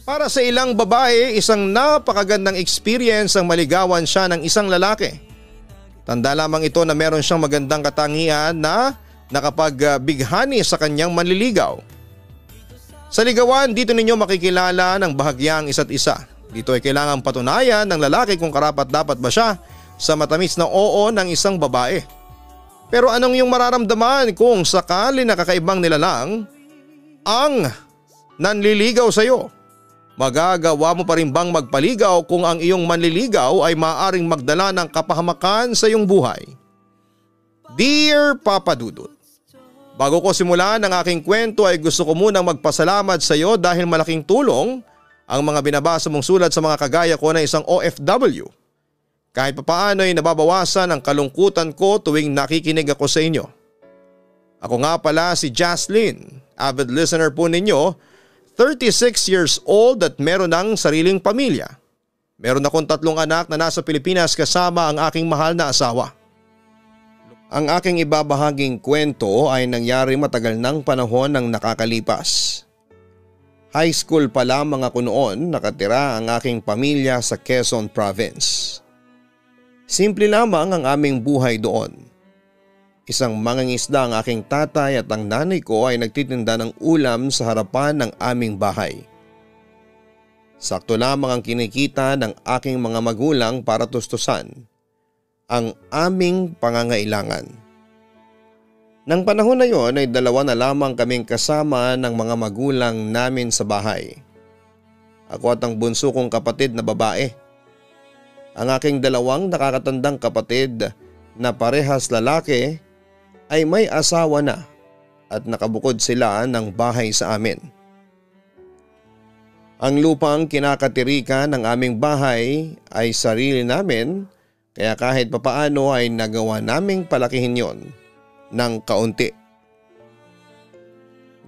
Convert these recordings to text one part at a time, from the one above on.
Para sa ilang babae, isang napakagandang experience ang maligawan siya ng isang lalaki. Tanda lamang ito na meron siyang magandang katangian na nakapagbighani sa kanyang manliligaw. Sa ligawan, dito ninyo makikilala ng bahagyang isa't isa. Dito ay kailangang patunayan ng lalaki kung karapat-dapat ba siya sa matamis na oo ng isang babae. Pero anong iyong mararamdaman kung sakali na kakaibang nilalang ang nanliligaw sa iyo? Magagawa mo pa rin bang magpaligaw kung ang iyong manliligaw ay maaaring magdala ng kapahamakan sa iyong buhay? Dear Papa Dudut, bago ko simulan ang aking kwento ay gusto ko munang magpasalamat sa iyo dahil malaking tulong ang mga binabasa mong sulat sa mga kagaya ko na isang OFW. Kahit papaano ay nababawasan ang kalungkutan ko tuwing nakikinig ako sa inyo. Ako nga pala si Jaslyn, avid listener po ninyo, 36 years old at meron ng sariling pamilya. Meron akong 3 anak na nasa Pilipinas kasama ang aking mahal na asawa. Ang aking ibabahaging kwento ay nangyari matagal ng panahon ng nakakalipas. High school pa lamang ako noon, nakatira ang aking pamilya sa Quezon Province. Simple lamang ang aming buhay doon. Isang mangingisda ang aking tatay at ang nanay ko ay nagtitinda ng ulam sa harapan ng aming bahay. Sakto lamang ang kinikita ng aking mga magulang para tustusan ang aming pangangailangan. Nang panahon na yon ay 2 na lamang kaming kasama ng mga magulang namin sa bahay. Ako at ang bunso kong kapatid na babae. Ang aking 2 nakakatandang kapatid na parehas lalaki ay may asawa na at nakabukod sila ng bahay sa amin. Ang lupang kinakatirikan ng aming bahay ay sarili namin kaya kahit papaano ay nagawa naming palakihin yon ng kaunti.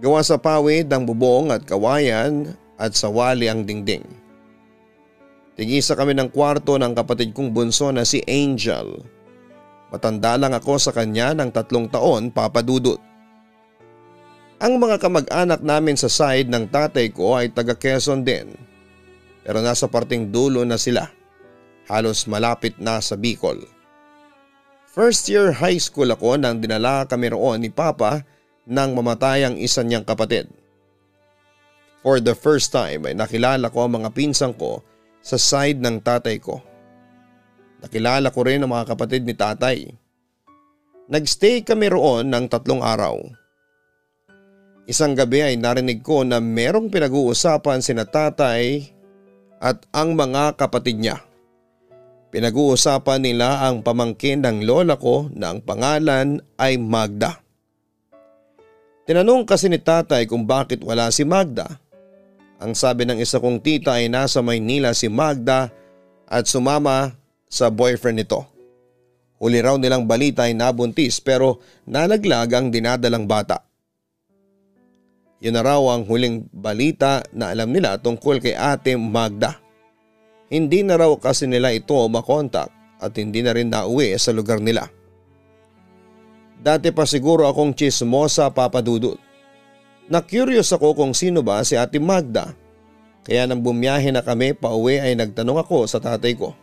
Gawa sa pawid ang bubong at kawayan at sawali ang dingding. Tigisa kami ng kwarto ng kapatid kong bunso na si Angel. Matanda lang ako sa kanya ng 3 taon, Papa Dudut. Ang mga kamag-anak namin sa side ng tatay ko ay taga Quezon din. Pero nasa parting dulo na sila. Halos malapit na sa Bicol. First year high school ako nang dinala kami roon ni Papa nang mamatay ang isa niyang kapatid. For the first time ay nakilala ko ang mga pinsang ko sa side ng tatay ko. Nakilala ko rin ang mga kapatid ni tatay. Nagstay kami roon ng 3 araw. Isang gabi ay narinig ko na merong pinag-uusapan sina tatay at ang mga kapatid niya. Pinag-uusapan nila ang pamangkin ng lola ko na ang pangalan ay Magda. Tinanong kasi ni tatay kung bakit wala si Magda. Ang sabi ng isa kong tita ay nasa Maynila si Magda at sumama sa boyfriend nito. Huli raw nilang balita ay nabuntis pero nalaglag ang dinadalang bata. Yun na raw ang huling balita na alam nila tungkol kay Ate Magda. Hindi na raw kasi nila ito makontak at hindi na rin nauwi sa lugar nila. Dati pa siguro akong chismosa, Papa Dudut. Na-curious ako kung sino ba si Ate Magda. Kaya nang bumiyahe na kami pauwi ay nagtanong ako sa tatay ko.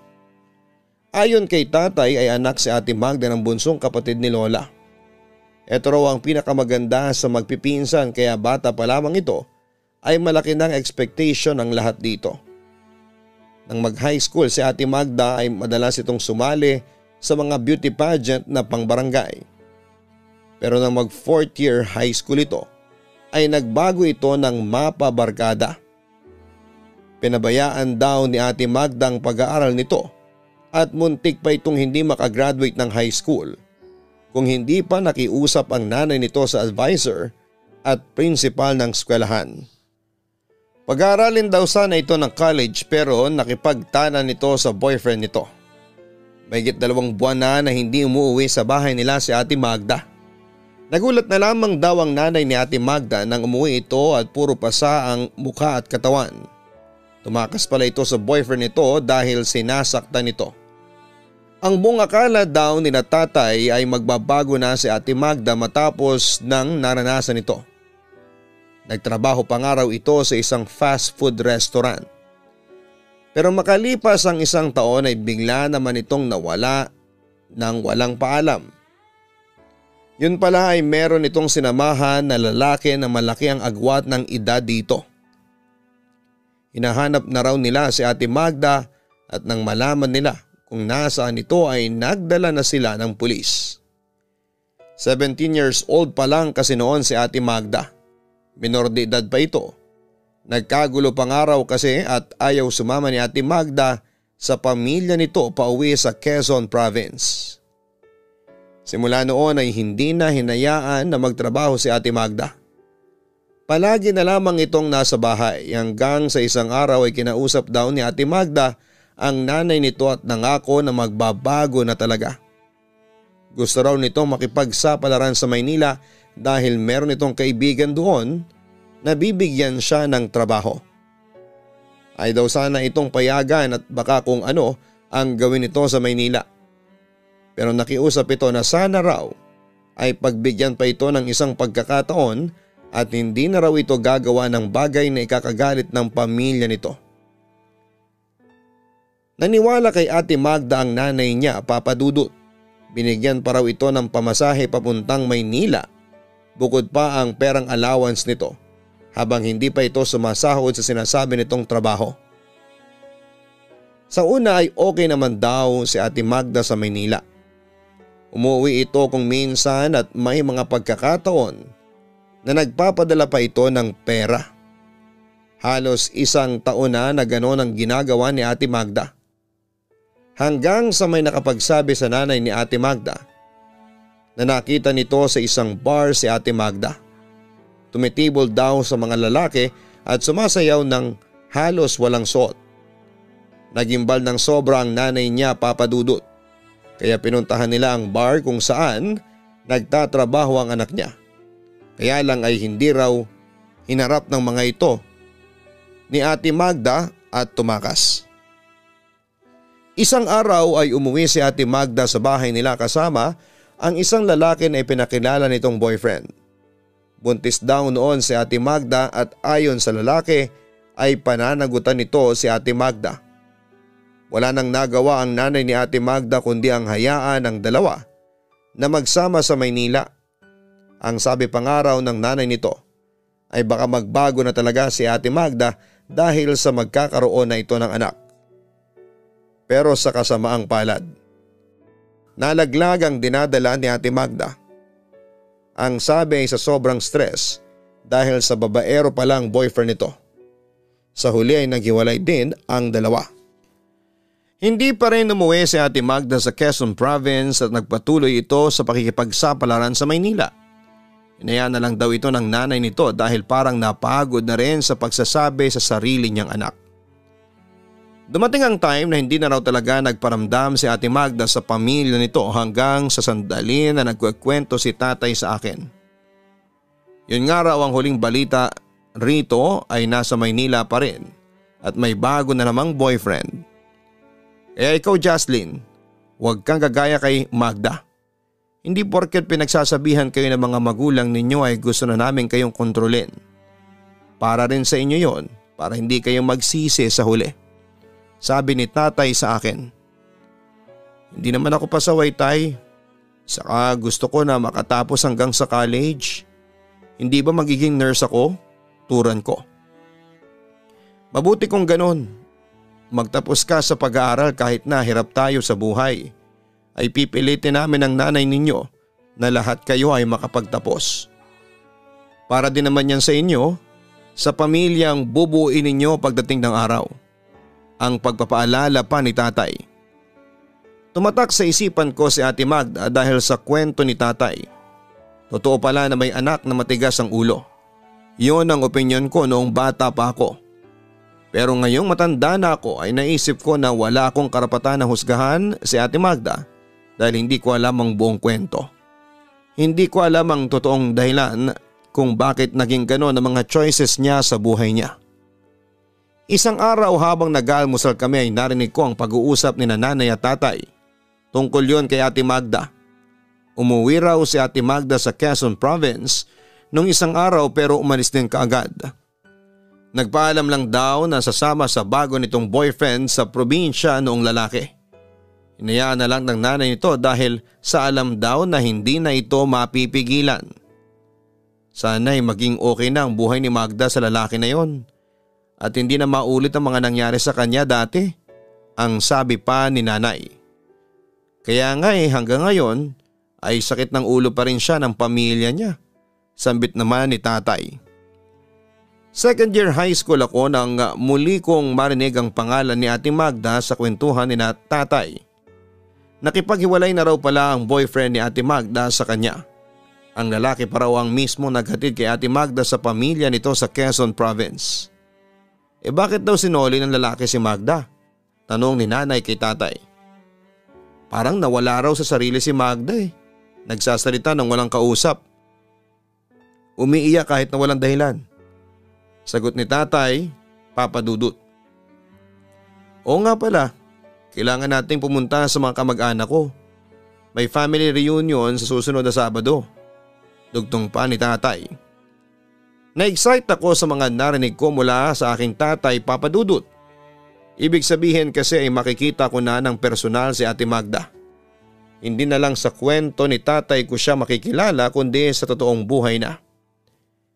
Ayon kay tatay ay anak si Ate Magda ng bunsong kapatid ni Lola. Ito raw ang pinakamaganda sa magpipinsan kaya bata pa lamang ito ay malaki ng expectation ng lahat dito. Nang mag-high school si Ate Magda ay madalas itong sumali sa mga beauty pageant na pangbarangay. Pero nang mag 4th year high school ito ay nagbago ito ng mapabarkada. Pinabayaan daw ni Ate Magda ang pag-aaral nito at muntik pa itong hindi makagraduate ng high school kung hindi pa nakiusap ang nanay nito sa advisor at principal ng eskwelahan. Pag-aaralin daw sana ito ng college pero nakipagtana nito sa boyfriend nito. Mahigit 2 buwan na hindi umuwi sa bahay nila si Ate Magda. Nagulat na lamang daw ang nanay ni Ate Magda nang umuwi ito at puro pasa ang mukha at katawan. Tumakas pala ito sa boyfriend nito dahil sinasaktan nito. Ang buong akala daw ni tatay ay magbabago na si Ate Magda matapos nang naranasan ito. Nagtrabaho pa nga raw ito sa isang fast food restaurant. Pero makalipas ang isang taon ay bigla naman itong nawala nang walang paalam. Yun pala ay meron itong sinamahan na lalaki na malaki ang agwat ng edad dito. Hinahanap na raw nila si Ate Magda at nang malaman nila kung nasaan ito ay nagdala na sila ng pulis. 17 years old pa lang kasi noon si Ate Magda. Minor de edad pa ito. Nagkagulo pang araw kasi at ayaw sumama ni Ate Magda sa pamilya nito pauwi sa Quezon Province. Simula noon ay hindi na hinayaan na magtrabaho si Ate Magda. Palagi na lamang itong nasa bahay hanggang sa isang araw ay kinausap daw ni Ate Magda ang nanay nito at nangako na magbabago na talaga. Gusto raw nitong makipagsapalaran sa Maynila dahil meron itong kaibigan doon na bibigyan siya ng trabaho. Ay daw sana itong payagan at baka kung ano ang gawin nito sa Maynila. Pero nakiusap ito na sana raw ay pagbigyan pa ito ng isang pagkakataon at hindi na raw ito gagawa ng bagay na ikakagalit ng pamilya nito. Naniwala kay Ate Magda ang nanay niya, Papa Dudut. Binigyan pa raw ito ng pamasahe papuntang Maynila bukod pa ang perang allowance nito habang hindi pa ito sumasahod sa sinasabi nitong trabaho. Sa una ay okay naman daw si Ate Magda sa Maynila. Umuwi ito kung minsan at may mga pagkakataon na nagpapadala pa ito ng pera. Halos isang taon na gano'n ang ginagawa ni Ate Magda. Hanggang sa may nakapagsabi sa nanay ni Ate Magda na nakita nito sa isang bar si Ate Magda. Tumitibol daw sa mga lalaki at sumasayaw ng halos walang suot. Nagimbal ng sobra ang nanay niya, Papa Dudut. Kaya pinuntahan nila ang bar kung saan nagtatrabaho ang anak niya. Kaya lang ay hindi raw hinarap ng mga ito ni Ate Magda at tumakas. Isang araw ay umuwi si Ate Magda sa bahay nila kasama ang isang lalaki na ipinakilala nitong boyfriend. Buntis daw noon si Ate Magda at ayon sa lalaki ay pananagutan nito si Ate Magda. Wala nang nagawa ang nanay ni Ate Magda kundi ang hayaan ng dalawa na magsama sa Maynila. Ang sabi pangaraw ng nanay nito ay baka magbago na talaga si Ate Magda dahil sa magkakaroon na ito ng anak. Pero sa kasamaang palad, nalaglag ang dinadala ni Ate Magda. Ang sabi ay sa sobrang stress dahil sa babaero pa lang boyfriend nito. Sa huli ay naghiwalay din ang dalawa. Hindi pa rin umuwi si Ate Magda sa Quezon Province at nagpatuloy ito sa pakikipagsapalaran sa Maynila. Inaya na lang daw ito ng nanay nito dahil parang napagod na rin sa pagsasabi sa sarili niyang anak. Dumating ang time na hindi na raw talaga nagparamdam si Ate Magda sa pamilya nito hanggang sa sandali na nagkukwento si tatay sa akin. Yun nga raw ang huling balita rito ay nasa Maynila pa rin at may bago na namang boyfriend. Kaya ikaw, Jocelyn, huwag kang gagaya kay Magda. Hindi porket pinagsasabihan kayo ng mga magulang ninyo ay gusto na namin kayong kontrolin. Para rin sa inyo yon, para hindi kayo magsisi sa huli. Sabi ni tatay sa akin. Hindi naman ako pasaway, tay. Saka gusto ko na makatapos hanggang sa college. Hindi ba magiging nurse ako? Turan ko. Mabuti kung ganon. Magtapos ka sa pag-aaral kahit na hirap tayo sa buhay. Ay pipilitin namin ang nanay ninyo na lahat kayo ay makapagtapos. Para din naman yan sa inyo, sa pamilyang bubuuin ninyo pagdating ng araw. Ang pagpapaalala pa ni tatay. Tumatak sa isipan ko si Ate Magda dahil sa kwento ni tatay. Totoo pala na may anak na matigas ang ulo. Iyon ang opinyon ko noong bata pa ako. Pero ngayong matanda na ako ay naisip ko na wala akong karapatan na husgahan si Ate Magda dahil hindi ko alam ang buong kwento. Hindi ko alam ang totoong dahilan kung bakit naging gano'n ang mga choices niya sa buhay niya. Isang araw habang nag-almusal kami ay narinig ko ang pag-uusap ni nanay at tatay. Tungkol yon kay Ate Magda. Umuwi raw si Ate Magda sa Quezon Province nung isang araw pero umalis din kaagad. Nagpaalam lang daw na sasama sa bago nitong boyfriend sa probinsya noong lalaki. Hinayaan na lang ng nanay nito dahil sa alam daw na hindi na ito mapipigilan. Sana'y maging okay na ang buhay ni Magda sa lalaki na yon at hindi na maulit ang mga nangyari sa kanya dati, ang sabi pa ni nanay. Kaya nga hanggang ngayon ay sakit ng ulo pa rin siya ng pamilya niya, sambit naman ni tatay. Second year high school ako nang muli kong marinig ang pangalan ni Ate Magda sa kwentuhan ni tatay. Nakipaghiwalay na raw pala ang boyfriend ni Ate Magda sa kanya. Ang lalaki pa raw ang mismo naghatid kay Ate Magda sa pamilya nito sa Quezon Province. Bakit daw sinoli ng lalaki si Magda? Tanong ni nanay kay tatay. Parang nawala raw sa sarili si Magda Nagsasalita ng walang kausap. Umiiyak kahit na walang dahilan. Sagot ni tatay, Papa Dudut. Oo nga pala, kailangan nating pumunta sa mga kamag-anak ko. May family reunion sa susunod na Sabado. Dugtong pa ni tatay. Na-excite ako sa mga narinig ko mula sa aking tatay, Papa Dudut. Ibig sabihin kasi ay makikita ko na ng personal si Ate Magda. Hindi na lang sa kwento ni tatay ko siya makikilala kundi sa totoong buhay na.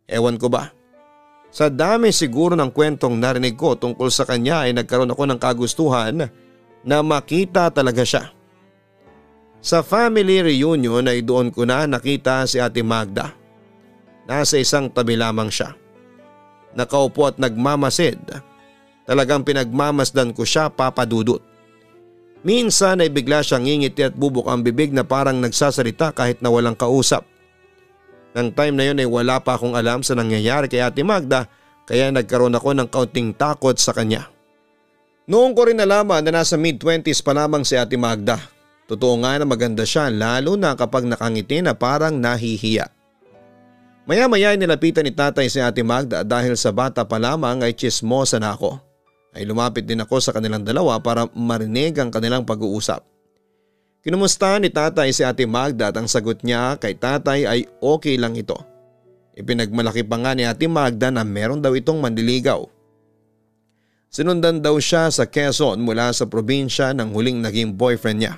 Ewan ko ba? Sa dami siguro ng kwentong narinig ko tungkol sa kanya ay nagkaroon ako ng kagustuhan na makita talaga siya. Sa family reunion ay doon ko na nakita si Ate Magda. Nasa isang tabi lamang siya. Nakaupo at nagmamasid. Talagang pinagmamasdan ko siya, Papa Dudut. Minsan ay bigla siyang ngingiti at bubuk ang bibig na parang nagsasalita kahit na walang kausap. Nang time na yun ay wala pa akong alam sa nangyayari kay Ate Magda kaya nagkaroon ako ng kaunting takot sa kanya. Noong ko rin nalaman na nasa mid-20s pa lamang si Ate Magda. Totoo nga na maganda siya lalo na kapag nakangiti na parang nahihiya. Maya-maya ay nilapitan ni tatay si Ate Magda dahil sa bata pa lamang ay tsismosa na ako. Ay lumapit din ako sa kanilang dalawa para marinig ang kanilang pag-uusap. Kinumusta ni tatay si Ate Magda at ang sagot niya kay tatay ay okay lang ito. Ipinagmalaki pa nga ni Ate Magda na meron daw itong manliligaw. Sinundan daw siya sa Quezon mula sa probinsya ng huling naging boyfriend niya.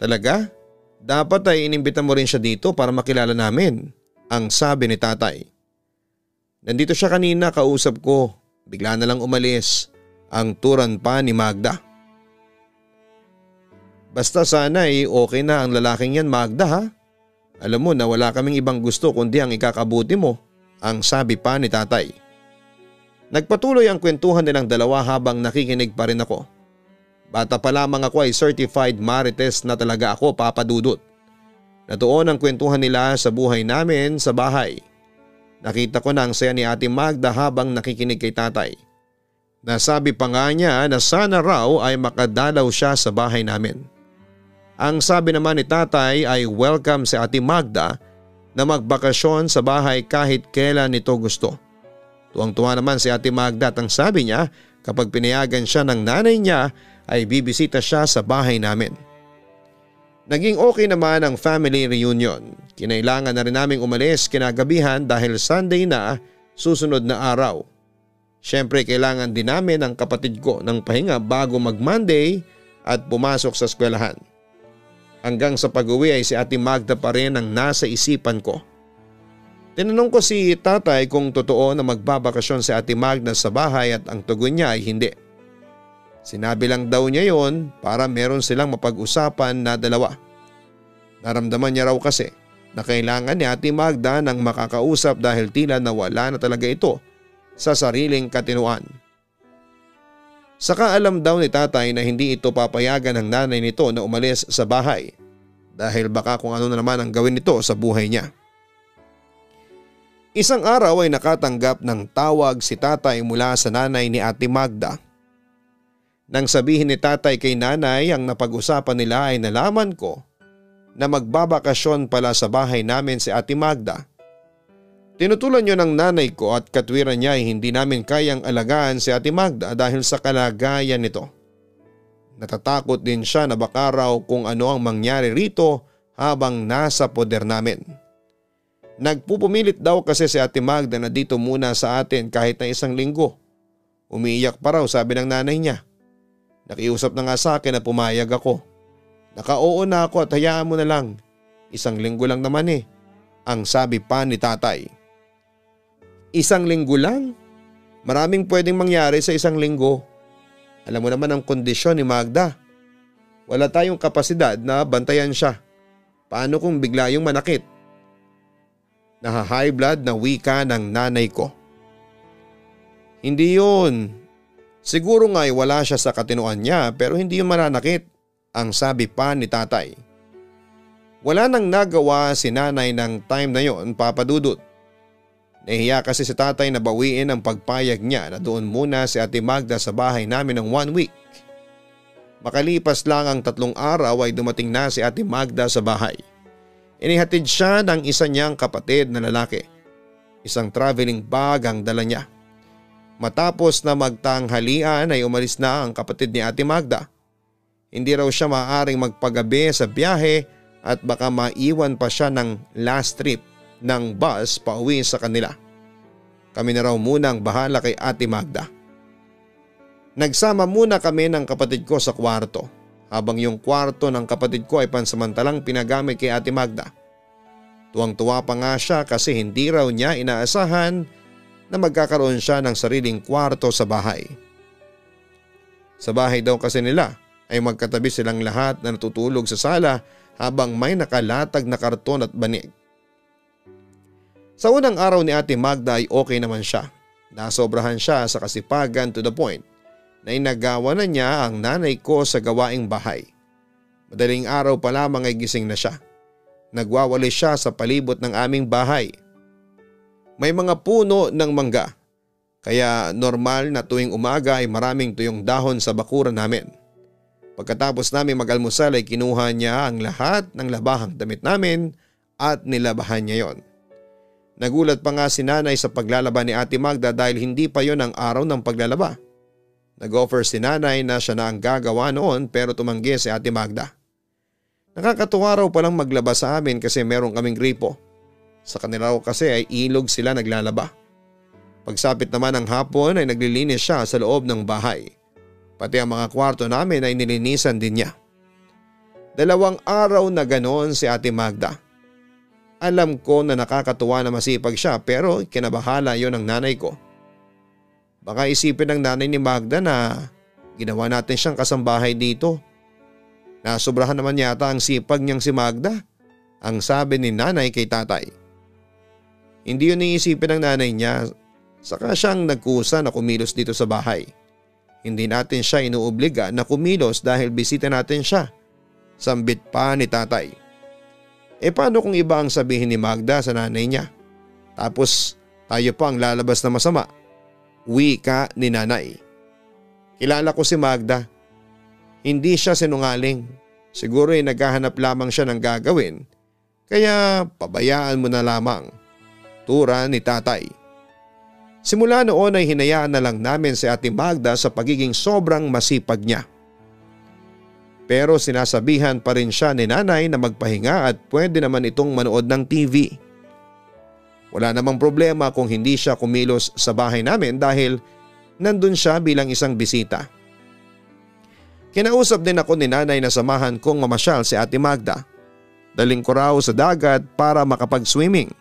Talaga? Dapat ay inimbita mo rin siya dito para makilala namin, ang sabi ni tatay. Nandito siya kanina, kausap ko. Bigla na lang umalis, ang turan pa ni Magda. Basta sana okay na ang lalaking yan, Magda, ha? Alam mo na wala kaming ibang gusto kundi ang ikakabuti mo, ang sabi pa ni tatay. Nagpatuloy ang kwentuhan nilang dalawa habang nakikinig pa rin ako. Bata pa lamang ako ay certified marites na talaga ako, Papa Dudut. Natuon ang kwentuhan nila sa buhay namin sa bahay. Nakita ko na ang saya ni Ate Magda habang nakikinig kay tatay. Nasabi pa nga niya na sana raw ay makadalaw siya sa bahay namin. Ang sabi naman ni tatay ay welcome si Ate Magda na magbakasyon sa bahay kahit kailan nito gusto. Tuwang-tuwa naman si Ate Magda at ang sabi niya kapag pinayagan siya ng nanay niya ay bibisita siya sa bahay namin. Naging okay naman ang family reunion. Kinailangan na rin naming umalis kinagabihan dahil Sunday na susunod na araw. Siyempre kailangan din namin ang kapatid ko ng pahinga bago mag-Monday at pumasok sa eskwelahan. Hanggang sa pag-uwi ay si Ate Magda pa rin ang nasa isipan ko. Tinanong ko si tatay kung totoo na magbabakasyon si Ate Magda sa bahay at ang tugon niya ay hindi. Sinabi lang daw niya yon para meron silang mapag-usapan na dalawa. Naramdaman niya raw kasi na kailangan ni Ate Magda ng makakausap dahil tila nawala na talaga ito sa sariling katinuan. Saka alam daw ni tatay na hindi ito papayagan ng nanay nito na umalis sa bahay dahil baka kung ano na naman ang gawin nito sa buhay niya. Isang araw ay nakatanggap ng tawag si tatay mula sa nanay ni Ate Magda. Nang sabihin ni tatay kay nanay ang napag-usapan nila ay nalaman ko na magbabakasyon pala sa bahay namin si Ate Magda. Tinutulan niyo ng nanay ko at katwiran niya ay hindi namin kayang alagaan si Ate Magda dahil sa kalagayan nito. Natatakot din siya na baka raw kung ano ang mangyari rito habang nasa poder namin. Nagpupumilit daw kasi si Ate Magda na dito muna sa atin kahit na isang linggo. Umiiyak pa raw sabi ng nanay niya. Nakiusap na nga sa akin na pumayag ako. Naka-oo na ako at hayaan mo na lang. Isang linggo lang naman ang sabi pa ni tatay. Isang linggo lang? Maraming pwedeng mangyari sa isang linggo. Alam mo naman ang kondisyon ni Magda. Wala tayong kapasidad na bantayan siya. Paano kung bigla yung manakit? Naha-high blood na wika ng nanay ko. Hindi yun. Siguro nga'y wala siya sa katinuan niya pero hindi yun mananakit, ang sabi pa ni tatay. Wala nang nagawa si nanay ng time na yon, Papa Dudut. Nahiya kasi si tatay na bawiin ang pagpayag niya na doon muna si Ate Magda sa bahay namin ng 1 week. Makalipas lang ang 3 araw ay dumating na si Ate Magda sa bahay. Inihatid siya ng isa niyang kapatid na lalaki. Isang traveling bag ang dala niya. Matapos na magtanghalian ay umalis na ang kapatid ni Ate Magda. Hindi raw siya maaaring magpagabi sa biyahe at baka maiwan pa siya ng last trip ng bus pauwi sa kanila. Kami na raw muna ang bahala kay Ate Magda. Nagsama muna kami ng kapatid ko sa kwarto. Habang yung kwarto ng kapatid ko ay pansamantalang pinagamit kay Ate Magda. Tuwang-tuwa pa nga siya kasi hindi raw niya inaasahan na magkakaroon siya ng sariling kwarto sa bahay. Sa bahay daw kasi nila ay magkatabi silang lahat na natutulog sa sala habang may nakalatag na karton at banig. Sa unang araw ni Ate Magda ay okay naman siya. Nasobrahan siya sa kasipagan to the point na inagawa na niya ang nanay ko sa gawaing bahay. Madaling araw pa lamang ay gising na siya. Nagwawali siya sa palibot ng aming bahay. May mga puno ng mangga, kaya normal na tuwing umaga ay maraming tuyong dahon sa bakuran namin. Pagkatapos namin mag-almusal ay kinuha niya ang lahat ng labahang damit namin at nilabahan niya yon. Nagulat pa nga si nanay sa paglalaba ni Ate Magda dahil hindi pa yon ang araw ng paglalaba. Nag-offer si nanay na siya na ang gagawa noon pero tumanggi si Ate Magda. Nakakatuwa raw palang maglaba sa amin kasi meron kaming gripo. Sa kanila raw kasi ay ilog sila naglalaba. Pagsapit naman ng hapon ay naglilinis siya sa loob ng bahay. Pati ang mga kwarto namin ay nilinisan din niya. 2 araw na ganoon si Ate Magda. Alam ko na nakakatuwa na masipag siya pero kinabahala yon ng nanay ko. Baka isipin ng nanay ni Magda na ginawa natin siyang kasambahay dito. Nasobrahan naman yata ang sipag niyang si Magda, ang sabi ni nanay kay tatay. Hindi yun iisipin ng nanay niya, saka siyang nagkusa na kumilos dito sa bahay. Hindi natin siya inuobliga na kumilos dahil bisita natin siya. Sambit pa ni tatay. Paano kung iba ang sabihin ni Magda sa nanay niya? Tapos tayo pa ang lalabas na masama. Wika ni nanay. Kilala ko si Magda. Hindi siya sinungaling. Siguro ay naghahanap lamang siya ng gagawin. Kaya pabayaan mo na lamang. Tura ni tatay. Simula noon ay hinayaan na lang namin si Ate Magda sa pagiging sobrang masipag niya. Pero sinasabihan pa rin siya ni nanay na magpahinga at pwede naman itong manood ng TV. Wala namang problema kung hindi siya kumilos sa bahay namin dahil nandun siya bilang isang bisita. Kinausap din ako ni nanay na samahan kong mamasyal si Ate Magda. Daling ko raw sa dagat para makapag-swimming.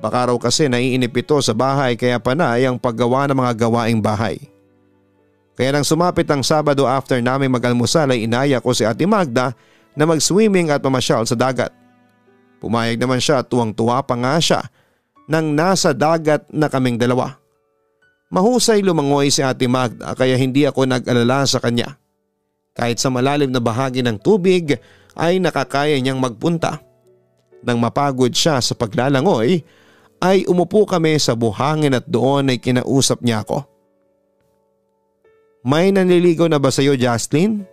Baka raw kasi naiinip ito sa bahay kaya panay ang paggawa ng mga gawaing bahay. Kaya nang sumapit ang Sabado after namin mag-almusal ay inaya ko si Ate Magda na mag-swimming at mamasyal sa dagat. Pumayag naman siya at tuwang-tuwa pa nga siya nang nasa dagat na kaming dalawa. Mahusay lumangoy si Ate Magda kaya hindi ako nag-alala sa kanya. Kahit sa malalim na bahagi ng tubig ay nakakaya niyang magpunta. Nang mapagod siya sa paglalangoy ay umupo kami sa buhangin at doon ay kinausap niya ako. May nanliligaw na ba sa iyo, Jocelyn?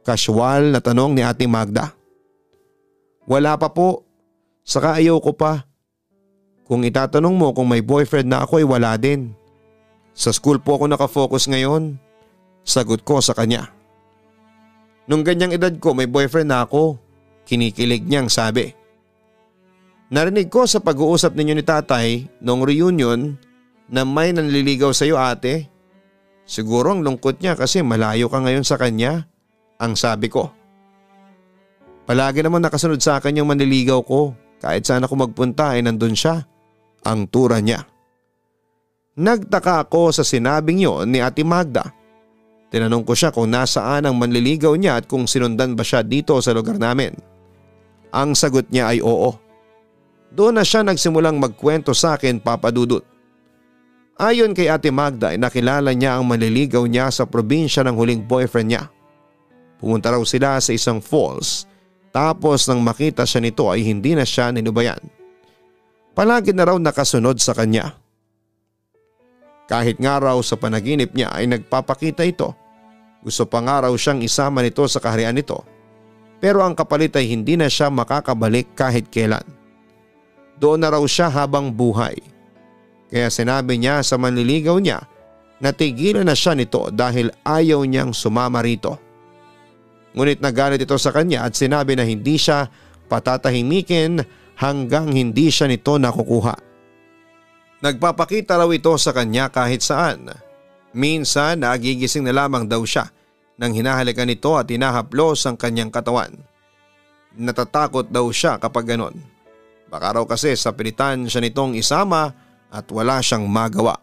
Casual na tanong ni Ate Magda. Wala pa po. Saka ayaw ko pa. Kung itatanong mo kung may boyfriend na ako ay wala din. Sa school po ako nakafocus ngayon. Sagot ko sa kanya. Nung ganyang edad ko may boyfriend na ako. Kinikilig niyang sabi. Narinig ko sa pag-uusap ninyo ni tatay noong reunion na may nanliligaw sa iyo ate. Siguro ang lungkot niya kasi malayo ka ngayon sa kanya, ang sabi ko. Palagi naman nakasunod sa akin yung manliligaw ko. Kahit saan ako magpunta ay nandun siya, ang tura niya. Nagtaka ako sa sinabing yon ni Ate Magda. Tinanong ko siya kung nasaan ang manliligaw niya at kung sinundan ba siya dito sa lugar namin. Ang sagot niya ay oo. Doon na siya nagsimulang magkwento sa akin, Papa Dudut. Ayon kay Ate Magda ay nakilala niya ang manliligaw niya sa probinsya ng huling boyfriend niya. Pumunta raw sila sa isang falls. Tapos nang makita siya nito ay hindi na siya ninubayan. Palagi na raw nakasunod sa kanya. Kahit nga raw sa panaginip niya ay nagpapakita ito. Gusto pa nga raw siyang isama nito sa kaharian nito. Pero ang kapalit ay hindi na siya makakabalik kahit kailan. Doon na raw siya habang buhay. Kaya sinabi niya sa manliligaw niya na tigilan na siya nito dahil ayaw niyang sumama rito. Ngunit nagalit ito sa kanya at sinabi na hindi siya patatahimikin hanggang hindi siya nito nakukuha. Nagpapakita raw ito sa kanya kahit saan. Minsan nagigising na lamang daw siya nang hinahalikan nito at hinahaplos ang kanyang katawan. Natatakot daw siya kapag ganon. Baka raw kasi sa pilitan siya nitong isama at wala siyang magawa.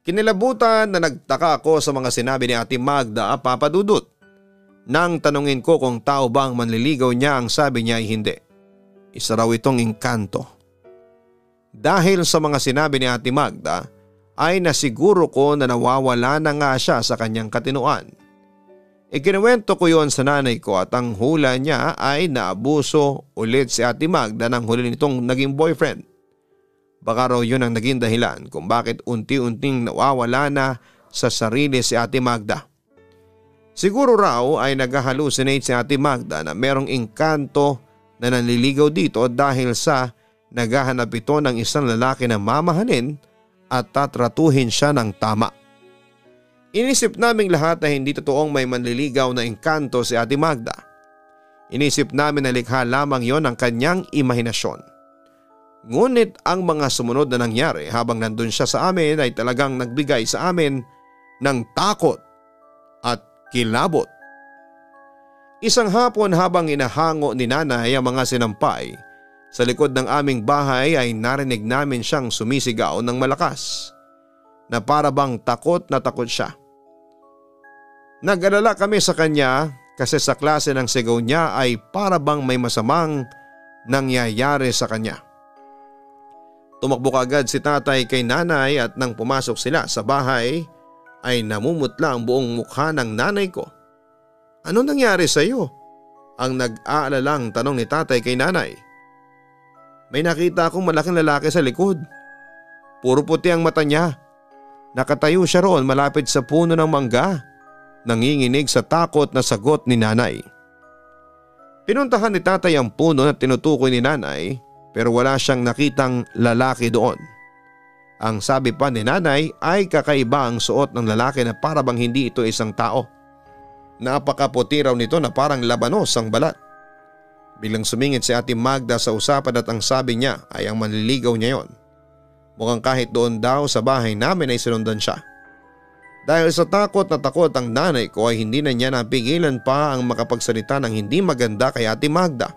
Kinilabutan na nagtaka ako sa mga sinabi ni Ate Magda, Papa Dudut. Nang tanungin ko kung tao ba ang manliligaw niya, ang sabi niya ay hindi. Isa raw itong engkanto. Dahil sa mga sinabi ni Ate Magda ay nasiguro ko na nawawala na nga siya sa kanyang katinuan. Ikinuwento ko yon sa nanay ko at ang hula niya ay naabuso ulit si Ate Magda ng huli nitong naging boyfriend. Baka raw yun ang naging dahilan kung bakit unti-unting nawawala na sa sarili si Ate Magda. Siguro raw ay nag-hallucinate si Ate Magda na merong engkanto na nanliligaw dito dahil sa naghahanap ito ng isang lalaki na mamahalin at tatratuhin siya ng tama. Inisip naming lahat na hindi totoong may manliligaw na engkanto si Ate Magda. Inisip namin na likha lamang yon ng kanyang imahinasyon. Ngunit ang mga sumunod na nangyari habang nandun siya sa amin ay talagang nagbigay sa amin ng takot at kilabot. Isang hapon habang inahango ni nanay ang mga sinampay, sa likod ng aming bahay ay narinig namin siyang sumisigaw ng malakas na para bang takot na takot siya. Nag-alala kami sa kanya kasi sa klase ng sigaw niya ay para bang may masamang nangyayari sa kanya. Tumakbo agad si tatay kay nanay at nang pumasok sila sa bahay ay namumutla ang buong mukha ng nanay ko. Ano nangyari sa iyo? Ang nag-aalalang tanong ni tatay kay nanay. May nakita akong malaking lalaki sa likod. Puro puti ang mata niya. Nakatayo siya roon malapit sa puno ng mangga. Nanginginig sa takot na sagot ni nanay. Pinuntahan ni tatay ang puno na tinutukoy ni nanay pero wala siyang nakitang lalaki doon. Ang sabi pa ni nanay ay kakaiba ang suot ng lalaki na para bang hindi ito isang tao. Napakaputi raw nito na parang labanos ang balat. Bilang sumingit si Ate Magda sa usapan at ang sabi niya ay ang manliligaw niya yon. Mukhang kahit doon daw sa bahay namin ay sinundan siya. Dahil sa takot na takot ang nanay ko ay hindi na niya napigilan pa ang makapagsalita ng hindi maganda kay Ate Magda.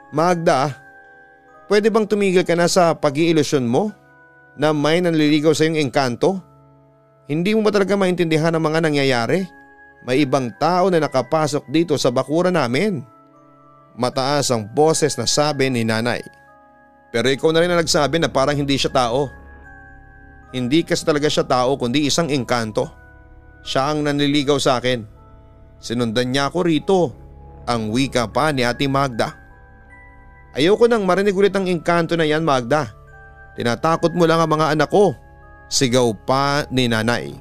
Magda, pwede bang tumigil ka na sa pag-iilusyon mo na may nanliligaw sa iyong engkanto? Hindi mo ba talaga maintindihan ang mga nangyayari? May ibang tao na nakapasok dito sa bakuran namin. Mataas ang boses na sabi ni nanay. Pero ikaw na rin ang nagsabi na parang hindi siya tao. Hindi kasi talaga siya tao kundi isang engkanto. Siya ang nanliligaw sa akin. Sinundan niya ako rito. Ang wika pa ni Ate Magda. Ayoko nang marinig ulit ang engkanto na yan, Magda. Tinatakot mo lang ang mga anak ko. Sigaw pa ni nanay.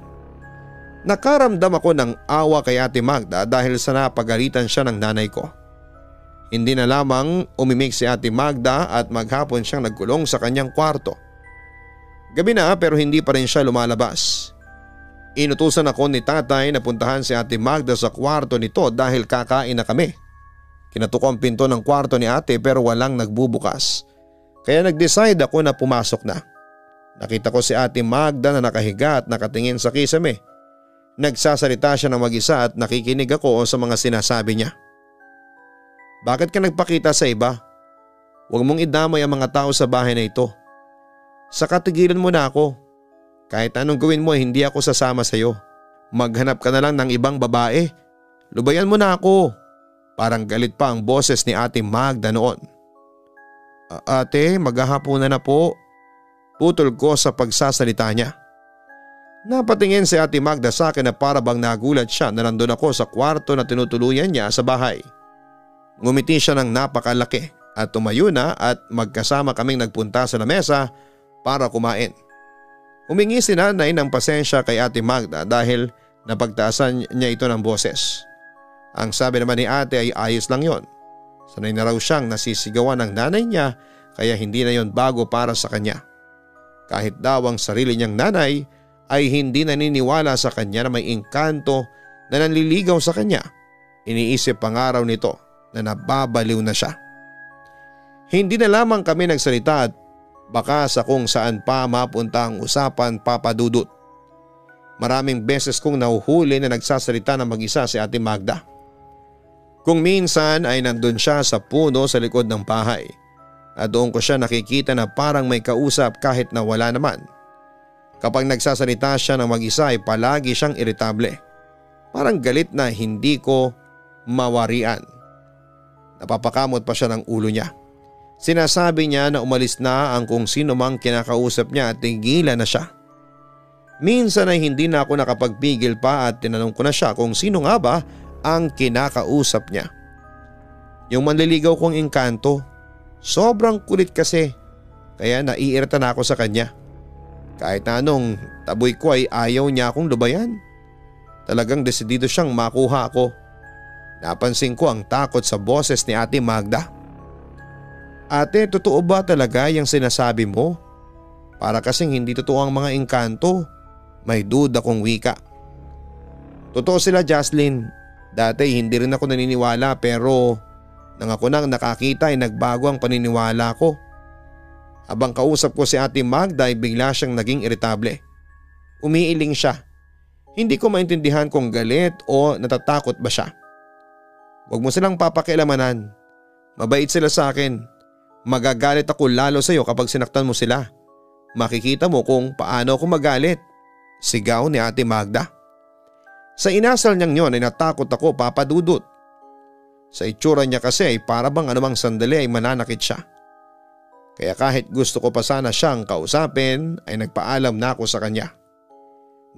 Nakaramdam ako ng awa kay Ate Magda dahil sa napagalitan siya ng nanay ko. Hindi na lamang umimik si Ate Magda at maghapon siyang nagkulong sa kanyang kwarto. Gabi na pero hindi pa rin siya lumalabas. Inutusan ako ni tatay na puntahan si Ate Magda sa kwarto nito dahil kakain na kami. Kinatuko ang pinto ng kwarto ni ate pero walang nagbubukas. Kaya nag-decide ako na pumasok na. Nakita ko si Ate Magda na nakahiga at nakatingin sa kisame. Nagsasalita siya ng mag-isa at nakikinig ako sa mga sinasabi niya. Bakit ka nagpakita sa iba? Huwag mong idamay ang mga tao sa bahay na ito. Saka tigilan mo na ako. Kahit anong gawin mo hindi ako sasama sa iyo. Maghanap ka na lang ng ibang babae. Lubayan mo na ako. Parang galit pa ang boses ni Ate Magda noon. Ate, maghahapunan na po. Putol ko sa pagsasalita niya. Napatingin si Ate Magda sa akin na para bang nagulat siya na nandun ako sa kwarto na tinutuluyan niya sa bahay. Ngumiti siya ng napakalaki at tumayo na at magkasama kaming nagpunta sa lamesa para kumain. Humingi si nanay ng pasensya kay Ate Magda dahil napagtaasan niya ito ng boses. Ang sabi naman ni ate ay ayos lang yon. Sanay na raw siyang nasisigawan ng nanay niya kaya hindi na yon bago para sa kanya. Kahit daw ang sarili niyang nanay ay hindi naniniwala sa kanya na may engkanto na nanliligaw sa kanya, iniisip pangaraw nito na nababaliw na siya. Hindi na lamang kami nagsalita at baka sa kung saan pa mapunta ang usapan, Papa Dudut. Maraming beses kong nahuhuli na nagsasalita ng mag-isa si Ate Magda. Kung minsan ay nandun siya sa puno sa likod ng bahay at doon ko siya nakikita na parang may kausap kahit na wala naman. Kapag nagsasalita siya ng mag-isa ay palagi siyang iritable. Parang galit na hindi ko mawarian. Napapakamot pa siya ng ulo niya. Sinasabi niya na umalis na ang kung sino mang kinakausap niya at tigilan na siya. Minsan ay hindi na ako nakapagpigil pa at tinanong ko na siya kung sino nga ba ang kinakausap niya. Yung manliligaw kong engkanto, sobrang kulit kasi kaya naiirita na ako sa kanya. Kahit na anong taboy ko ay ayaw niya akong lubayan. Talagang desidido siyang makuha ako. Napansin ko ang takot sa boses ni Ate Magda. Ate, totoo ba talaga yung sinasabi mo? Para kasing hindi totoo ang mga engkanto. May duda kong wika. Totoo sila, Jocelyn. Dati hindi rin ako naniniwala pero nang ako nang nakakita ay nagbago ang paniniwala ko. Habang kausap ko si Ate Magda ay bigla siyang naging iritable. Umiiling siya. Hindi ko maintindihan kung galit o natatakot ba siya. Huwag mo silang papakialamanan. Mabait sila sa akin. Magagalit ako lalo sa iyo kapag sinaktan mo sila. Makikita mo kung paano ako magalit. Sigaw ni Ate Magda. Sa inasal niyang yon ay natakot ako, Papa Dudut. Sa itsura niya kasi ay para bang anumang sandali ay mananakit siya. Kaya kahit gusto ko pa sana siyang kausapin ay nagpaalam na ako sa kanya.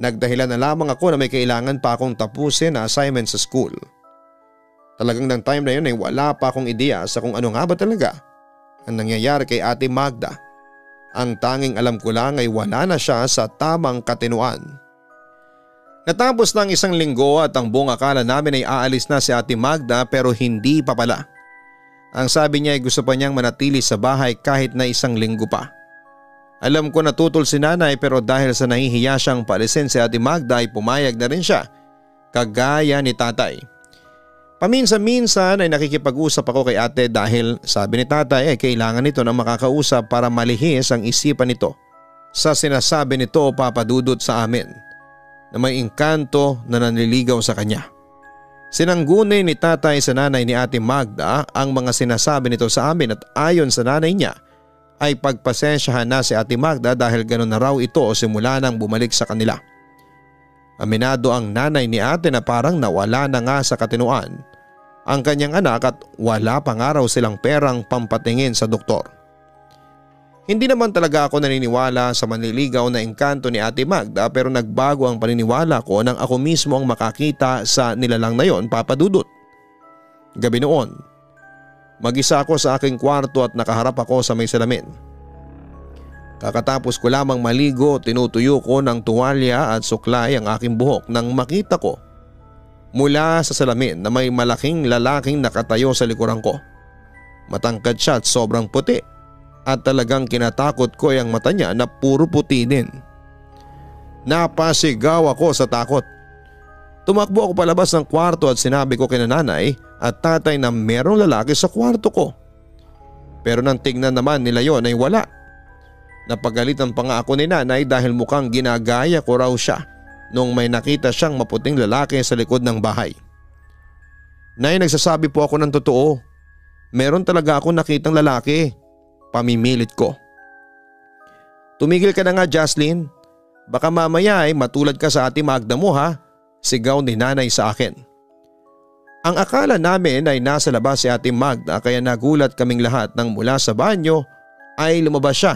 Nagdahilan na lamang ako na may kailangan pa akong tapusin na assignment sa school. Talagang ng time na yun ay wala pa akong ideya sa kung ano nga ba talaga ang nangyayari kay Ate Magda. Ang tanging alam ko lang ay wala na siya sa tamang katinuan. Natapos ng isang linggo at ang buong akala namin ay aalis na si Ate Magda pero hindi pa pala. Ang sabi niya ay gusto pa niyang manatili sa bahay kahit na isang linggo pa. Alam ko natutol si nanay pero dahil sa nahihiya siyang paalisin si Ate Magda ay pumayag na rin siya. Kagaya ni tatay. Paminsan-minsan ay nakikipag-usap ako kay ate dahil sabi ni tatay ay kailangan nito ng makakausap para malihis ang isipan nito sa sinasabi nito, Papa Dudut, sa amin na may engkanto na nanliligaw sa kanya. Sinangguni ni tatay sa nanay ni Ate Magda ang mga sinasabi nito sa amin at ayon sa nanay niya ay pagpasensyahan na si Ate Magda dahil gano'n na raw ito simula nang bumalik sa kanila. Aminado ang nanay ni ate na parang nawala na nga sa katinuan ang kanyang anak at wala pa nga raw silang perang pampatingin sa doktor. Hindi naman talaga ako naniniwala sa manliligaw na engkanto ni Ate Magda pero nagbago ang paniniwala ko nang ako mismo ang makakita sa nilalang na yon, Papa Dudut. Gabi noon, mag-isa ako sa aking kwarto at nakaharap ako sa may salamin. Kakatapos ko lamang maligo, tinutuyo ko ng tuwalya at suklay ang aking buhok nang makita ko mula sa salamin na may malaking lalaking nakatayo sa likuran ko. Matangkad siya at sobrang puti. At talagang kinatakot ko ang mata niya na puro puti din. Napasigaw ako sa takot. Tumakbo ako palabas ng kwarto at sinabi ko kina nanay at tatay na merong lalaki sa kwarto ko. Pero nang tignan naman nila yon ay wala. Napagalitan pa nga ako ni nanay dahil mukhang ginagaya ko raw siya nung may nakita siyang maputing lalaki sa likod ng bahay. Nay, nagsasabi po ako ng totoo. Meron talaga ako nakitang lalaki. Pamimilit ko. Tumigil ka na nga, Jocelyn. Baka mamaya ay matulad ka sa ate Magda mo ha. Sigaw ni nanay sa akin. Ang akala namin ay nasa labas si ate Magda kaya nagulat kaming lahat nang mula sa banyo ay lumabas siya.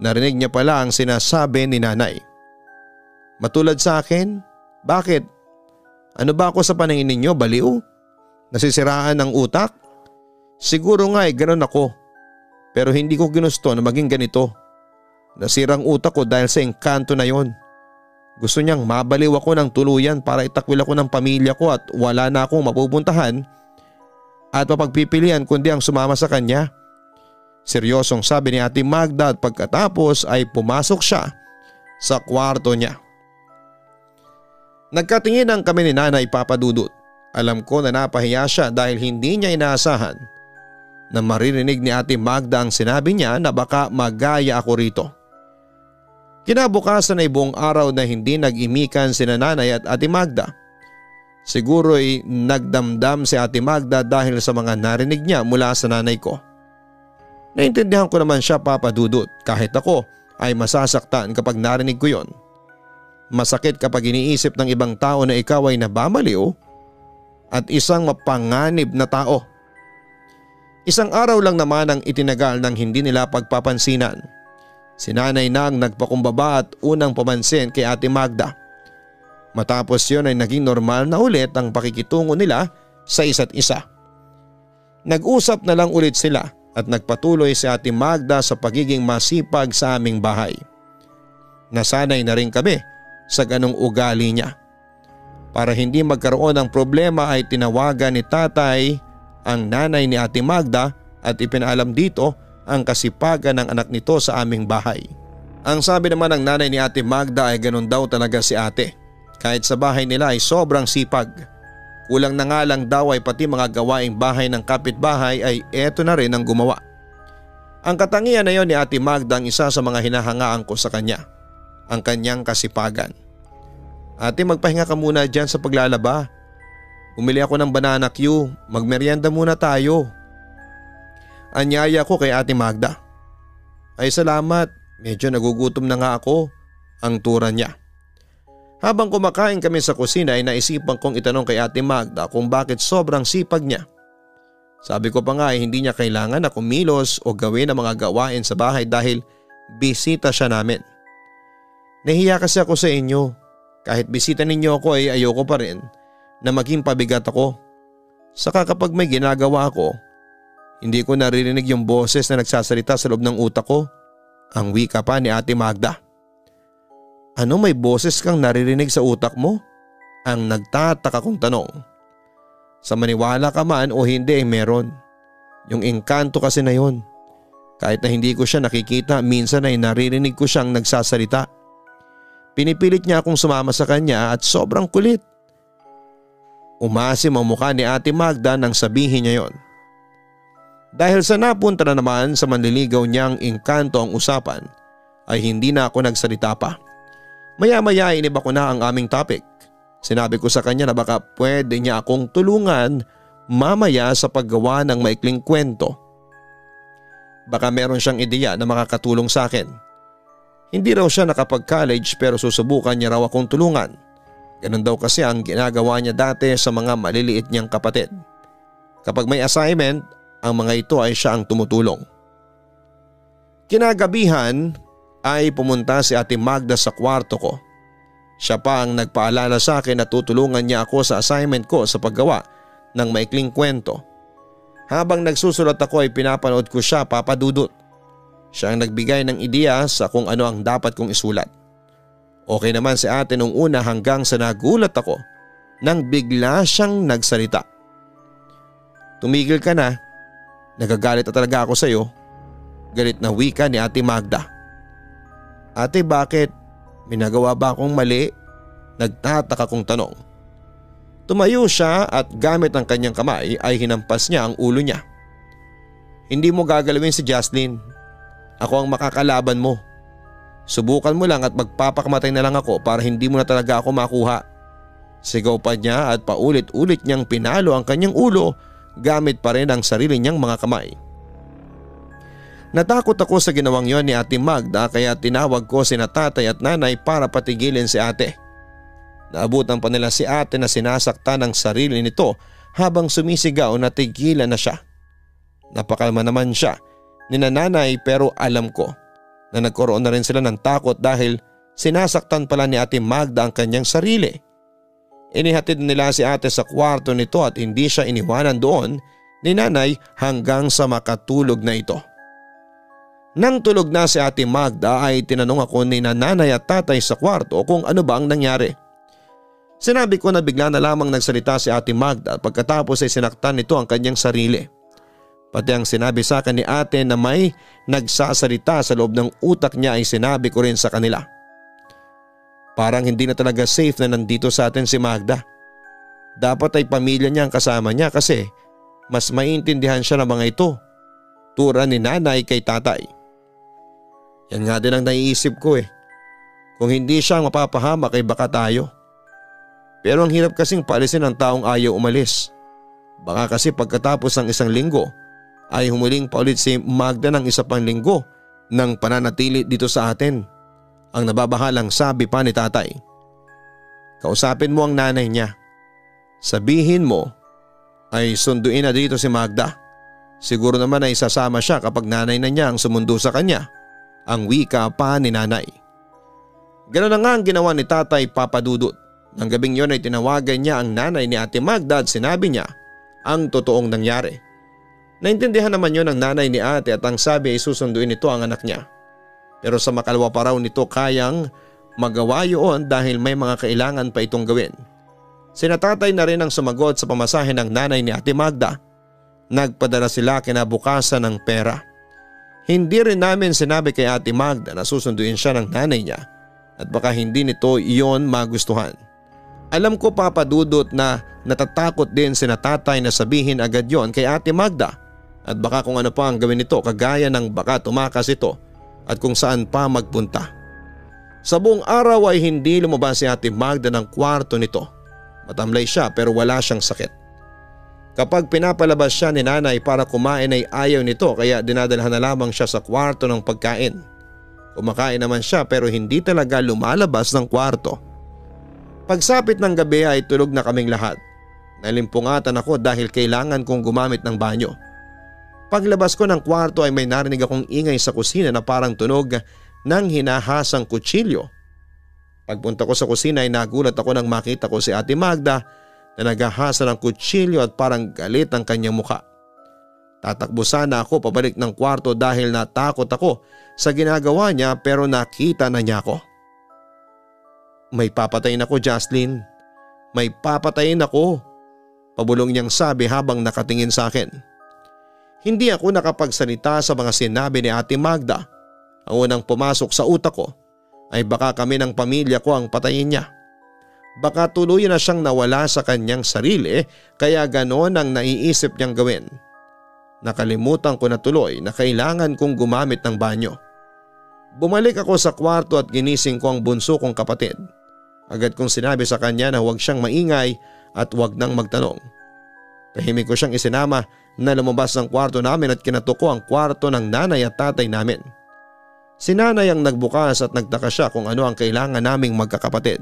Narinig niya pala ang sinasabi ni nanay. Matulad sa akin? Bakit? Ano ba ako sa paningin ninyo, baliw? Nasisiraan ng utak? Siguro nga ay ganun ako. Pero hindi ko ginusto na maging ganito. Nasirang utak ko dahil sa engkanto na yon. Gusto niyang mabaliw ako ng tuluyan para itakwil ako ng pamilya ko at wala na akong mapupuntahan at mapagpipilian kundi ang sumama sa kanya. Seryosong sabi ni ate Magda at pagkatapos ay pumasok siya sa kwarto niya. Nagkatinginan kami ni nanay Papadudut. Alam ko na napahiya siya dahil hindi niya inaasahan na maririnig ni ate Magda ang sinabi niya na baka magaya ako rito. Kinabukasan ay buong araw na hindi nag-imikan sina nanay at ate Magda. Siguro'y nagdamdam si ate Magda dahil sa mga narinig niya mula sa nanay ko. Naintindihan ko naman siya, Papa Dudut, kahit ako ay masasaktan kapag narinig ko yon. Masakit kapag iniisip ng ibang tao na ikaw ay nababaliw at isang mapanganib na tao. Isang araw lang naman ang itinagal ng hindi nila pagpapansinan. Si nanay na ang nagpakumbaba at unang pamansin kay ate Magda. Matapos yon ay naging normal na ulit ang pakikitungo nila sa isa't isa. Nag-usap na lang ulit sila at nagpatuloy si ate Magda sa pagiging masipag sa aming bahay. Nasanay na rin kami sa ganong ugali niya. Para hindi magkaroon ng problema ay tinawagan ni tatay ang nanay ni ate Magda at ipinaalam dito ang kasipagan ng anak nito sa aming bahay. Ang sabi naman ng nanay ni ate Magda ay ganon daw talaga si ate. Kahit sa bahay nila ay sobrang sipag. Kulang na nga lang daw ay pati mga gawaing bahay ng kapitbahay ay eto na rin ang gumawa. Ang katangian na yon ni ate Magda ang isa sa mga hinahangaan ko sa kanya. Ang kanyang kasipagan. Ate, magpahinga ka muna dyan sa paglalaba. Bumili ako ng banana Q, magmeryenda muna tayo. Anyaya ko kay ate Magda. Ay salamat, medyo nagugutom na nga ako, ang tura niya. Habang kumakain kami sa kusina ay naisipan kong itanong kay ate Magda kung bakit sobrang sipag niya. Sabi ko pa nga ay hindi niya kailangan na kumilos o gawin ang mga gawain sa bahay dahil bisita siya namin. Nahiya kasi ako sa inyo. Kahit bisita ninyo ako ay ayoko pa rin na maging pabigat ako. Saka kapag may ginagawa ako, hindi ko naririnig yung boses na nagsasalita sa loob ng utak ko. Ang wika pa ni ate Magda. Ano, may boses kang naririnig sa utak mo? Ang nagtataka kong tanong. Sa maniwala ka man o hindi ay meron. Yung engkanto kasi na yon. Kahit na hindi ko siya nakikita, minsan ay naririnig ko siyang nagsasalita. Pinipilit niya akong sumama sa kanya at sobrang kulit. Umasim ang mukha ni ate Magda nang sabihin niya yon. Dahil sa napunta na naman sa manliligaw niyang engkanto ang usapan, ay hindi na ako nagsalita pa. Maya-maya iniba ko na ang aming topic. Sinabi ko sa kanya na baka pwede niya akong tulungan mamaya sa paggawa ng maikling kwento. Baka meron siyang ideya na makakatulong sa akin. Hindi raw siya nakapag-college pero susubukan niya raw akong tulungan. Ganun daw kasi ang ginagawa niya dati sa mga maliliit niyang kapatid. Kapag may assignment, ang mga ito ay siya ang tumutulong. Kinagabihan ay pumunta si ate Magda sa kwarto ko. Siya pa ang nagpaalala sa akin na tutulungan niya ako sa assignment ko sa paggawa ng maikling kwento. Habang nagsusulat ako ay pinapanood ko siya, Papa Dudut. Siya ang nagbigay ng ideya sa kung ano ang dapat kong isulat. Okay naman si ate nung una hanggang sa nagulat ako nang bigla siyang nagsalita. Tumigil ka na. Nagagalit na talaga ako sa iyo. Galit na wika ni ate Magda. Ate, bakit? May nagawa ba akong mali? Nagtataka kong tanong Tumayo siya at gamit ang kanyang kamay ay hinampas niya ang ulo niya. "Hindi mo gagalawin si Jocelyn. Ako ang makakalaban mo. Subukan mo lang at magpapakamatay na lang ako para hindi mo na talaga ako makuha." Sigaw pa niya at paulit-ulit niyang pinalo ang kanyang ulo gamit pa rin ang sarili niyang mga kamay. Natakot ako sa ginawang yon ni Ate Magda kaya tinawag ko sina tatay at nanay para patigilin si ate. Naabutan pa nila si ate na sinasaktan ang sarili nito habang sumisigaw na tigilan na siya. Napakalma naman siya ni nanay pero alam ko na nagkaroon na rin sila ng takot dahil sinasaktan pala ni Ate Magda ang kanyang sarili. Inihatid nila si ate sa kwarto nito at hindi siya iniwanan doon ni nanay hanggang sa makatulog na ito. Nang tulog na si Ate Magda ay tinanong ako ni nanay at tatay sa kwarto kung ano ba ang nangyari. Sinabi ko na bigla na lamang nagsalita si Ate Magda at pagkatapos ay sinaktan nito ang kanyang sarili. Pati ang sinabi sa akin ni ate na may nagsasalita sa loob ng utak niya ay sinabi ko rin sa kanila. Parang hindi na talaga safe na nandito sa atin si Magda. Dapat ay pamilya niya ang kasama niya kasi mas maiintindihan siya ng mga ito. Tura ni nanay kay tatay. Yan nga din ang naiisip ko eh. Kung hindi siya ang mapapahamak ay baka tayo. Pero ang hirap kasing paalisin ang taong ayaw umalis. Baka kasi pagkatapos ng isang linggo ay humuling pa ulit si Magda ng isa pang linggo ng pananatili dito sa atin. Ang nababahalang sabi pa ni tatay. Kausapin mo ang nanay niya. Sabihin mo ay sunduin na dito si Magda. Siguro naman ay sasama siya kapag nanay na niya ang sumundo sa kanya. Ang wika pa ni nanay. Ganoon na nga ang ginawa ni tatay Papadudut. Nang gabing yon ay tinawagan niya ang nanay ni Ate Magda at sinabi niya ang totoong nangyari. Naintindihan naman yon ng nanay ni ate at ang sabi ay susunduin nito ang anak niya. Pero sa makalawa pa raw nito kayang magawa yun dahil may mga kailangan pa itong gawin. Sina tatay na rin ang sumagot sa pamasahe ng nanay ni Ate Magda. Nagpadala sila kinabukasan ng pera. Hindi rin namin sinabi kay Ate Magda na susunduin siya ng nanay niya at baka hindi nito iyon magustuhan. Alam ko Papadudot na natatakot din sina tatay na sabihin agad yon kay Ate Magda at baka kung ano pa ang gawin nito kagaya ng baka tumakas ito at kung saan pa magpunta. Sa buong araw ay hindi lumabas si Ate Magda ng kwarto nito. Matamlay siya pero wala siyang sakit. Kapag pinapalabas siya ni nanay para kumain ay ayaw nito kaya dinadalhan na lamang siya sa kwarto ng pagkain. Kumakain naman siya pero hindi talaga lumalabas ng kwarto. Pagsapit ng gabi ay tulog na kaming lahat. Nalimpungatan ako dahil kailangan kong gumamit ng banyo. Paglabas ko ng kwarto ay may narinig akong ingay sa kusina na parang tunog ng hinahasang kutsilyo. Pagpunta ko sa kusina ay nagulat ako nang makita ko si Ate Magda na naghahasa ng kutsilyo at parang galit ang kanyang mukha. Tatakbo sana ako pabalik ng kwarto dahil natakot ako sa ginagawa niya pero nakita na niya ako. May papatayin ako, Jocelyn. May papatayin ako. Pabulong niyang sabi habang nakatingin sa akin. Hindi ako nakapagsalita sa mga sinabi ni Ate Magda. Ang unang pumasok sa utak ko ay baka kami ng pamilya ko ang patayin niya. Baka tuluyan na siyang nawala sa kanyang sarili kaya ganoon ang naiisip niyang gawin. Nakalimutan ko na tuloy na kailangan kong gumamit ng banyo. Bumalik ako sa kwarto at ginising ko ang bunso kong kapatid. Agad kong sinabi sa kanya na huwag siyang maingay at huwag nang magtanong. Tahimik ko siyang isinama na lumabas ng kwarto namin at kinatok ko ang kwarto ng nanay at tatay namin. Si nanay ang nagbukas at nagtaka siya kung ano ang kailangan naming magkakapatid.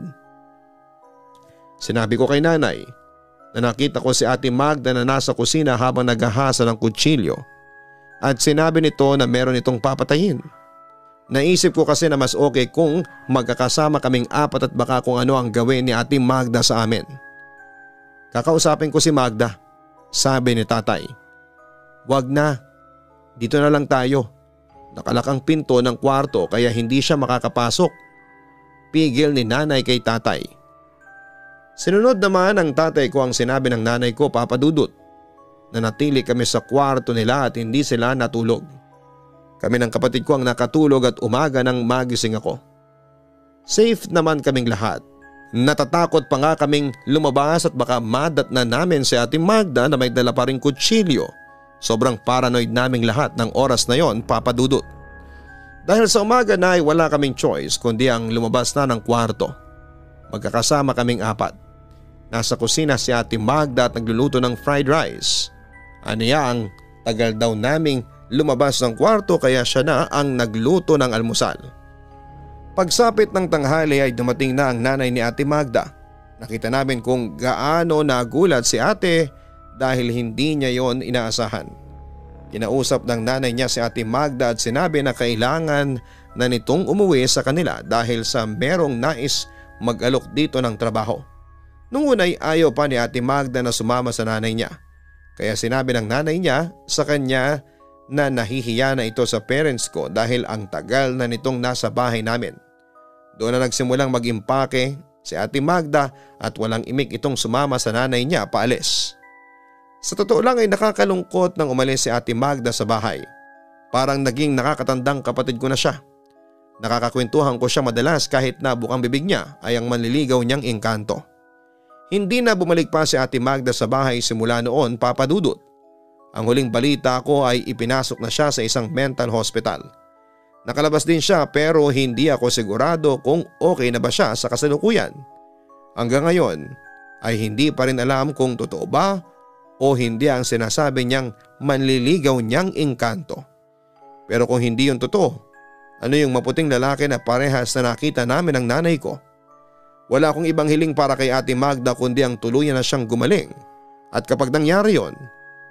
Sinabi ko kay nanay na nakita ko si Ate Magda na nasa kusina habang naghahasa ng kutsilyo at sinabi nito na meron itong papatayin. Naisip ko kasi na mas okay kung magkakasama kaming apat at baka kung ano ang gawin ni Ate Magda sa amin. Kakausapin ko si Magda, sabi ni tatay. Wag na, dito na lang tayo. Nakalakang pinto ng kwarto kaya hindi siya makakapasok. Pigil ni nanay kay tatay. Sinunod naman ng tatay ko ang sinabi ng nanay ko, Papadudut. Nanatili kami sa kwarto nila at hindi sila natulog. Kami ng kapatid ko ang nakatulog at umaga nang magising ako. Safe naman kaming lahat Natatakot pa nga kaming lumabas at baka madat na namin si Ate Magda na may dala pa ring kutsilyo. Sobrang paranoid naming lahat ng oras na yon, Papa Dudut. Dahil sa umaga na ay wala kaming choice kundi ang lumabas na ng kwarto. Magkakasama kaming 4. Nasa kusina si Ate Magda at nagluluto ng fried rice. Aniya ang tagal daw naming lumabas ng kwarto kaya siya na ang nagluto ng almusal. Pagsapit ng tanghali ay dumating na ang nanay ni Ate Magda. Nakita namin kung gaano nagulat si ate dahil hindi niya yon inaasahan. Kinausap ng nanay niya si Ate Magda at sinabi na kailangan na nitong umuwi sa kanila dahil sa merong nais mag-alok dito ng trabaho. Nung unay ayaw pa ni Ate Magda na sumama sa nanay niya. Kaya sinabi ng nanay niya sa kanya na nahihiya na ito sa parents ko dahil ang tagal na nitong nasa bahay namin. Doon na nagsimulang mag-impake si Ate Magda at walang imik itong sumama sa nanay niya paalis. Sa totoo lang ay nakakalungkot nang umalis si Ate Magda sa bahay. Parang naging nakakatandang kapatid ko na siya. Nakakakwentuhan ko siya madalas kahit na bukang bibig niya ay ang manliligaw niyang engkanto. Hindi na bumalik pa si Ate Magda sa bahay simula noon, Papa Dudut. Ang huling balita ko ay ipinasok na siya sa isang mental hospital. Nakalabas din siya pero hindi ako sigurado kung okay na ba siya sa kasalukuyan. Hanggang ngayon ay hindi pa rin alam kung totoo ba o hindi ang sinasabi niyang manliligaw niyang engkanto. Pero kung hindi yun totoo, ano yung maputing lalaki na parehas na nakita namin ng nanay ko? Wala akong ibang hiling para kay Ate Magda kundi ang tuluyan na siyang gumaling. At kapag nangyari yon,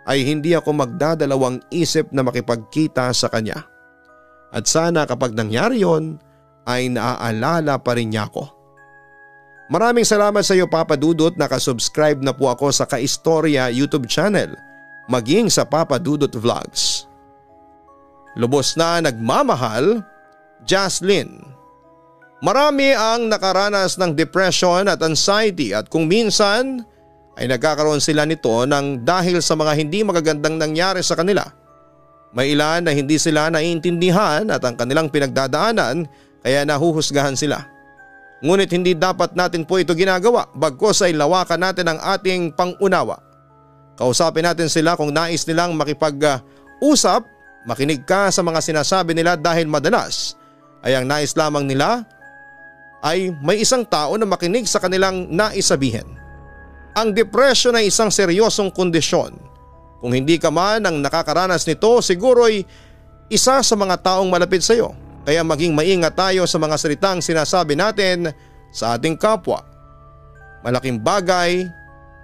ay hindi ako magdadalawang isip na makipagkita sa kanya. At sana kapag nangyari yon, ay naaalala pa rin niya ako. Maraming salamat sa iyo, Papa Dudut, nakasubscribe na po ako sa Kaistorya YouTube channel, maging sa Papa Dudut Vlogs. Lubos na nagmamahal, Jaslyn. Marami ang nakaranas ng depression at anxiety at kung minsan ay nagkakaroon sila nito ng dahil sa mga hindi magagandang nangyari sa kanila. May ilan na hindi sila naiintindihan at ang kanilang pinagdadaanan kaya nahuhusgahan sila. Ngunit hindi dapat natin po ito ginagawa bagkus ay lawakan natin ang ating pangunawa. Kausapin natin sila kung nais nilang makipag-usap, makinig ka sa mga sinasabi nila dahil madalas ay ang nais lamang nila ay may isang tao na makinig sa kanilang naisabihin. Ang depression ay isang seryosong kondisyon. Kung hindi ka man ang nakakaranas nito, siguro'y isa sa mga taong malapit sa iyo. Kaya maging maingat tayo sa mga salitang sinasabi natin sa ating kapwa. Malaking bagay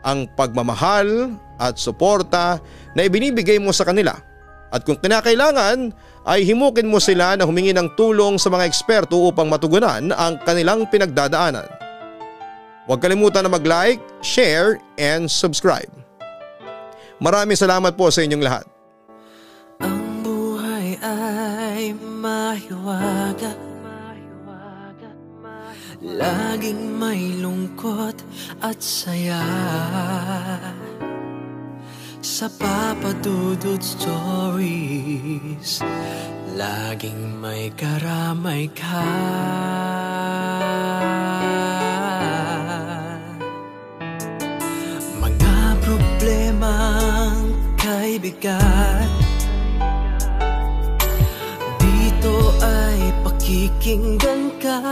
ang pagmamahal at suporta na ibinibigay mo sa kanila. At kung kinakailangan ay himukin mo sila na humingi ng tulong sa mga eksperto upang matugunan ang kanilang pinagdadaanan. Huwag kalimutan na mag-like, share, and subscribe. Maraming salamat po sa inyong lahat. Ang buhay ay mahiwaga, laging may lungkot at saya. Sa Papa Dudut Stories, laging may karamay ka. Mga problemang kay bigat, dito ay pakikinggan ka.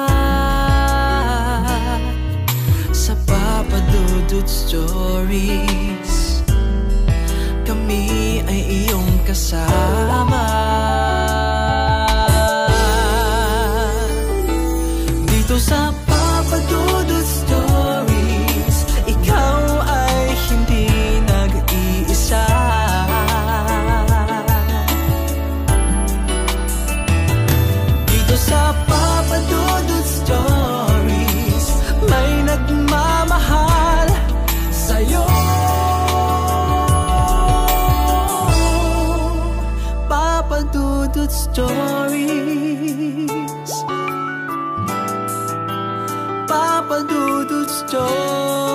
Sa Papa Dudut Stories, kami ay iyong kasama. Dito sa Papa Dudut Stories, ikaw ay hindi nag-iisa. Dito sa Papa Dudut Stories, may nagmamahal sa'yo. Papa Dudut Stories, Papa Dudut Stories.